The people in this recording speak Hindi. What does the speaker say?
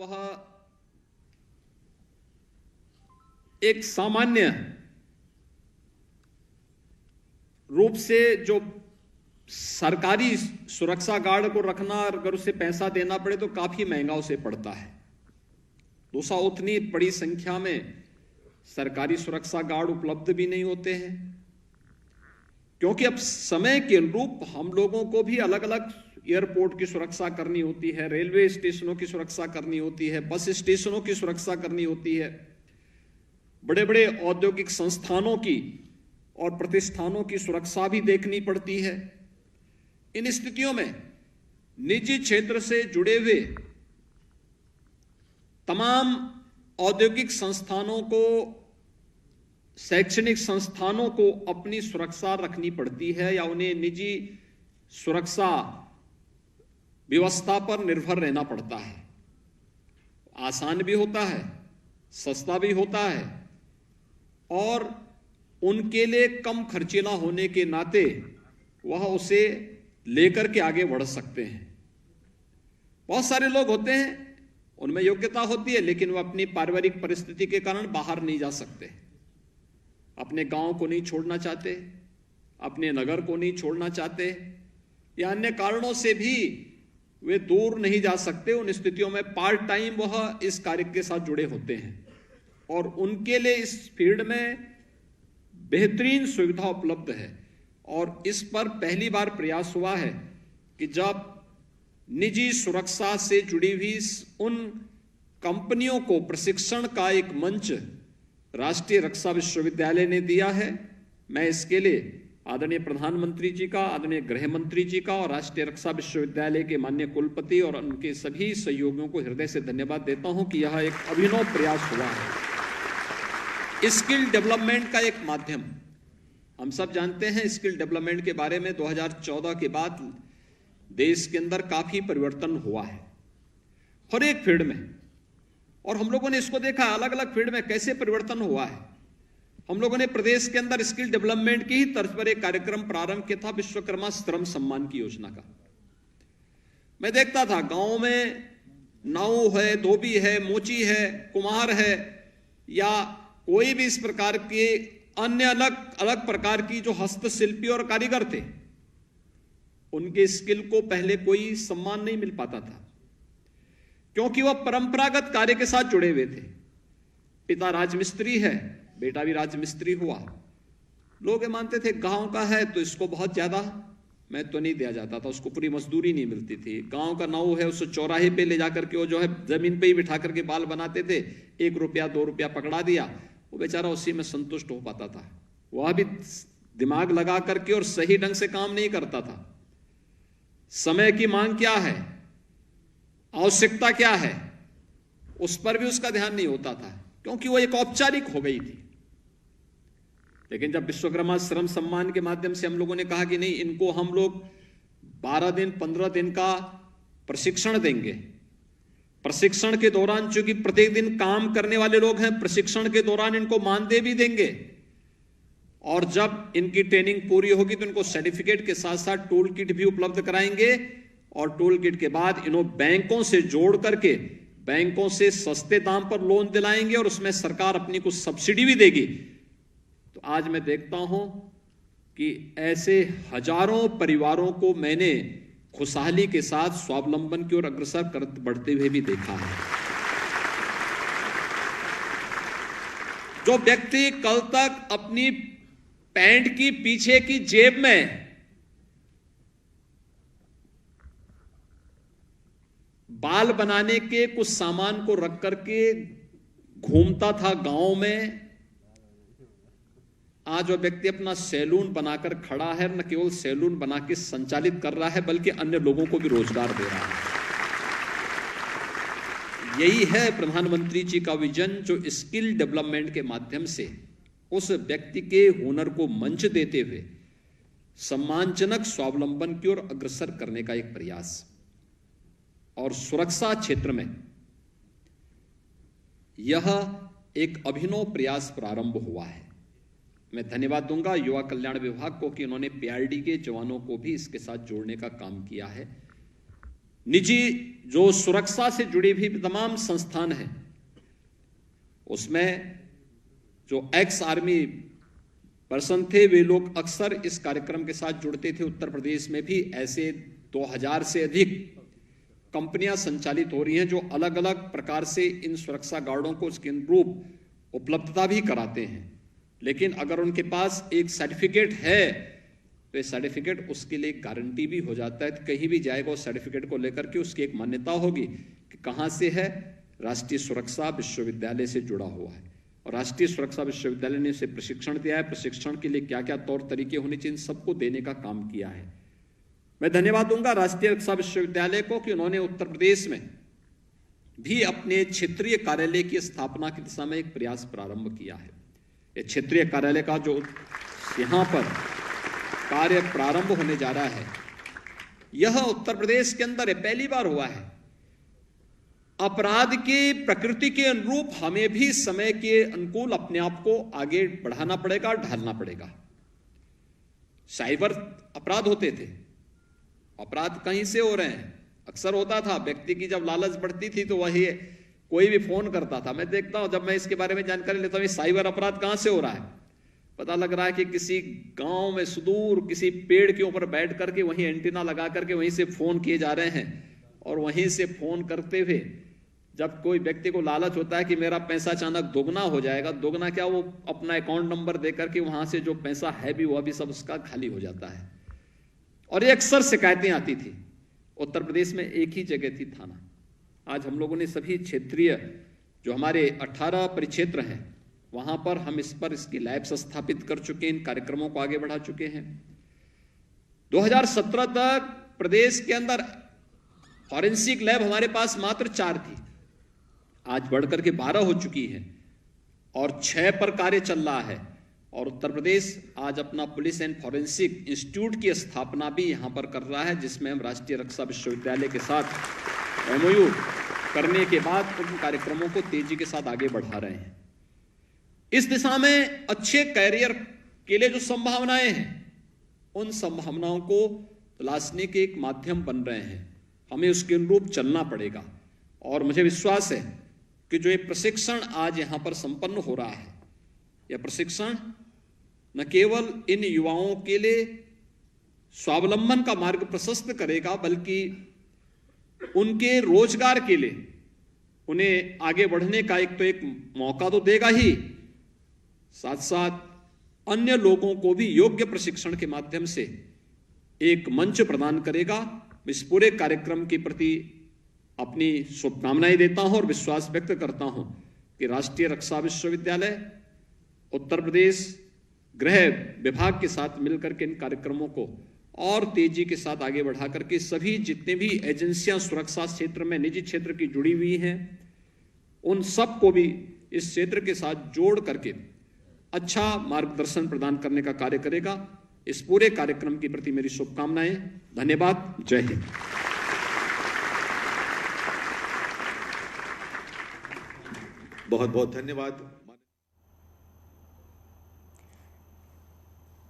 वह एक सामान्य रूप से जो सरकारी सुरक्षा गार्ड को रखना, अगर उसे पैसा देना पड़े तो काफी महंगा उसे पड़ता है। दूसरा, उतनी बड़ी संख्या में सरकारी सुरक्षा गार्ड उपलब्ध भी नहीं होते हैं, क्योंकि अब समय के अनुरूप हम लोगों को भी अलग अलग एयरपोर्ट की सुरक्षा करनी होती है, रेलवे स्टेशनों की सुरक्षा करनी होती है, बस स्टेशनों की सुरक्षा करनी होती है, बड़े बड़े औद्योगिक संस्थानों की और प्रतिष्ठानों की सुरक्षा भी देखनी पड़ती है। इन स्थितियों में निजी क्षेत्र से जुड़े हुए तमाम औद्योगिक संस्थानों को, शैक्षणिक संस्थानों को अपनी सुरक्षा रखनी पड़ती है या उन्हें निजी सुरक्षा व्यवस्था पर निर्भर रहना पड़ता है। आसान भी होता है, सस्ता भी होता है और उनके लिए कम खर्चीला होने के नाते वह उसे लेकर के आगे बढ़ सकते हैं। बहुत सारे लोग होते हैं, उनमें योग्यता होती है, लेकिन वह अपनी पारिवारिक परिस्थिति के कारण बाहर नहीं जा सकते, अपने गांव को नहीं छोड़ना चाहते, अपने नगर को नहीं छोड़ना चाहते, या अन्य कारणों से भी वे दूर नहीं जा सकते। उन स्थितियों में पार्ट टाइम वह इस कार्य के साथ जुड़े होते हैं और उनके लिए इस फील्ड में बेहतरीन सुविधा उपलब्ध है। और इस पर पहली बार प्रयास हुआ है कि जब निजी सुरक्षा से जुड़ी हुई उन कंपनियों को प्रशिक्षण का एक मंच राष्ट्रीय रक्षा विश्वविद्यालय ने दिया है। मैं इसके लिए आदरणीय प्रधानमंत्री जी का, आदरणीय गृह मंत्री जी का और राष्ट्रीय रक्षा विश्वविद्यालय के माननीय कुलपति और उनके सभी सहयोगियों को हृदय से धन्यवाद देता हूं कि यह एक अभिनव प्रयास हुआ है। स्किल डेवलपमेंट का एक माध्यम, हम सब जानते हैं स्किल डेवलपमेंट के बारे में 2014 के बाद देश के अंदर काफी परिवर्तन हुआ है हर एक फील्ड में, और हम लोगों ने इसको देखा अलग अलग फील्ड में कैसे परिवर्तन हुआ है। हम लोगों ने प्रदेश के अंदर स्किल डेवलपमेंट की ही तर्ज पर एक कार्यक्रम प्रारंभ किया था, विश्वकर्मा श्रम सम्मान की योजना का। मैं देखता था गांव में नाऊ है, धोबी है, मोची है, कुम्हार है या कोई भी इस प्रकार के अन्य अलग अलग प्रकार की जो हस्तशिल्पी और कारीगर थे, उनके स्किल को पहले कोई सम्मान नहीं मिल पाता था, क्योंकि वह परंपरागत कार्य के साथ जुड़े हुए थे। पिता राजमिस्त्री है, बेटा भी राजमिस्त्री हुआ। लोग ये मानते थे गांव का है तो इसको बहुत ज्यादा महत्व नहीं दिया जाता था, उसको पूरी मजदूरी नहीं मिलती थी। गांव का नाऊ है, उसको चौराहे पे ले जाकर के वो जो है जमीन पे ही बिठा करके बाल बनाते थे, 1 रुपया 2 रुपया पकड़ा दिया, वो बेचारा उसी में संतुष्ट हो पाता था। वह भी दिमाग लगा करके और सही ढंग से काम नहीं करता था। समय की मांग क्या है, आवश्यकता क्या है, उस पर भी उसका ध्यान नहीं होता था, क्योंकि वो एक औपचारिक हो गई थी। लेकिन जब विश्वकर्मा श्रम सम्मान के माध्यम से हम लोगों ने कहा कि नहीं, इनको हम लोग 12 दिन 15 दिन का प्रशिक्षण देंगे, प्रशिक्षण के दौरान चूंकि प्रत्येक दिन काम करने वाले लोग हैं, प्रशिक्षण के दौरान इनको मानदेय भी देंगे, और जब इनकी ट्रेनिंग पूरी होगी तो इनको सर्टिफिकेट के साथ साथ टूल किट भी उपलब्ध कराएंगे, और टूल किट के बाद इन्हों बैंकों से जोड़ करके बैंकों से सस्ते दाम पर लोन दिलाएंगे और उसमें सरकार अपनी कुछ सब्सिडी भी देगी। तो आज मैं देखता हूं कि ऐसे हजारों परिवारों को मैंने खुशहाली के साथ स्वावलंबन की ओर अग्रसर कर बढ़ते हुए भी देखा है। जो व्यक्ति कल तक अपनी पैंट की पीछे की जेब में बाल बनाने के कुछ सामान को रख करके घूमता था गांव में, आज वो व्यक्ति अपना सैलून बनाकर खड़ा है। न केवल सैलून बना के संचालित कर रहा है, बल्कि अन्य लोगों को भी रोजगार दे रहा है। यही है प्रधानमंत्री जी का विजन, जो स्किल डेवलपमेंट के माध्यम से उस व्यक्ति के हुनर को मंच देते हुए सम्मानजनक स्वावलंबन की ओर अग्रसर करने का एक प्रयास। और सुरक्षा क्षेत्र में यह एक अभिनव प्रयास प्रारंभ हुआ है। मैं धन्यवाद दूंगा युवा कल्याण विभाग को कि उन्होंने पीआरडी के जवानों को भी इसके साथ जोड़ने का काम किया है। निजी जो सुरक्षा से जुड़ी हुई तमाम संस्थान हैं, उसमें जो एक्स आर्मी पर्सन थे वे लोग अक्सर इस कार्यक्रम के साथ जुड़ते थे। उत्तर प्रदेश में भी ऐसे 2000 से अधिक कंपनियां संचालित हो रही हैं जो अलग अलग प्रकार से इन सुरक्षा गार्डों को उसके अनुरूप उपलब्धता भी कराते हैं। लेकिन अगर उनके पास एक सर्टिफिकेट है तो ये सर्टिफिकेट उसके लिए गारंटी भी हो जाता है। तो कहीं भी जाएगा उस सर्टिफिकेट को लेकर के उसकी एक मान्यता होगी कि कहाँ से है, राष्ट्रीय सुरक्षा विश्वविद्यालय से जुड़ा हुआ है और राष्ट्रीय सुरक्षा विश्वविद्यालय ने इसे प्रशिक्षण दिया है। प्रशिक्षण के लिए क्या क्या तौर तरीके होने चाहिए, इन सबको देने का काम किया है। मैं धन्यवाद दूंगा राष्ट्रीय रक्षा विश्वविद्यालय को कि उन्होंने उत्तर प्रदेश में भी अपने क्षेत्रीय कार्यालय की स्थापना की दिशा में एक प्रयास प्रारंभ किया है। ये क्षेत्रीय कार्यालय का जो यहां पर कार्य प्रारंभ होने जा रहा है, यह उत्तर प्रदेश के अंदर पहली बार हुआ है। अपराध की प्रकृति के अनुरूप हमें भी समय के अनुकूल अपने आप को आगे बढ़ाना पड़ेगा, ढालना पड़ेगा। साइबर अपराध होते थे, अपराध कहीं से हो रहे हैं। अक्सर होता था व्यक्ति की जब लालच बढ़ती थी तो वही कोई भी फोन करता था। मैं देखता हूं, जब मैं इसके बारे में जानकारी लेता हूं, साइबर अपराध कहां से हो रहा है, पता लग रहा है कि किसी गांव में सुदूर किसी पेड़ के ऊपर बैठ करके वहीं एंटीना लगा करके वहीं से फोन किए जा रहे हैं और वहीं से फोन करते हुए जब कोई व्यक्ति को लालच होता है कि मेरा पैसा अचानक दोगुना हो जाएगा, दोगुना क्या, वो अपना अकाउंट नंबर दे करके वहां से जो पैसा है भी वह भी सब उसका खाली हो जाता है। और ये अक्सर शिकायतें आती थी। उत्तर प्रदेश में एक ही जगह थी थाना। आज हम लोगों ने सभी क्षेत्रीय जो हमारे 18 परिक्षेत्र हैं वहां पर हम इस पर इसकी लैब्स स्थापित कर चुके हैं, इन कार्यक्रमों को आगे बढ़ा चुके हैं। 2017 तक प्रदेश के अंदर फॉरेंसिक लैब हमारे पास मात्र 4 थी, आज बढ़कर के 12 हो चुकी है और 6 पर कार्य चल रहा है। और उत्तर प्रदेश आज अपना पुलिस एंड फॉरेंसिक इंस्टीट्यूट की स्थापना भी यहां पर कर रहा है, जिसमें हम राष्ट्रीय रक्षा विश्वविद्यालय के साथ MOU करने के बाद उन कार्यक्रमों को तेजी के साथ आगे बढ़ा रहे हैं। इस दिशा में अच्छे कैरियर के लिए जो संभावनाएं हैं, उन संभावनाओं को तलाशने के एक माध्यम बन रहे हैं। हमें उसके अनुरूप चलना पड़ेगा और मुझे विश्वास है कि जो ये प्रशिक्षण आज यहां पर संपन्न हो रहा है, यह प्रशिक्षण न केवल इन युवाओं के लिए स्वावलंबन का मार्ग प्रशस्त करेगा, बल्कि उनके रोजगार के लिए उन्हें आगे बढ़ने का एक मौका तो देगा ही, साथ साथ अन्य लोगों को भी योग्य प्रशिक्षण के माध्यम से एक मंच प्रदान करेगा। इस पूरे कार्यक्रम के प्रति अपनी शुभकामनाएं देता हूं और विश्वास व्यक्त करता हूं कि राष्ट्रीय रक्षा विश्वविद्यालय उत्तर प्रदेश गृह विभाग के साथ मिलकर के इन कार्यक्रमों को और तेजी के साथ आगे बढ़ा करके सभी जितने भी एजेंसियां सुरक्षा क्षेत्र में निजी क्षेत्र की जुड़ी हुई हैं, उन सब को भी इस क्षेत्र के साथ जोड़ करके अच्छा मार्गदर्शन प्रदान करने का कार्य करेगा। इस पूरे कार्यक्रम के प्रति मेरी शुभकामनाएं। धन्यवाद। जय हिंद। बहुत बहुत धन्यवाद।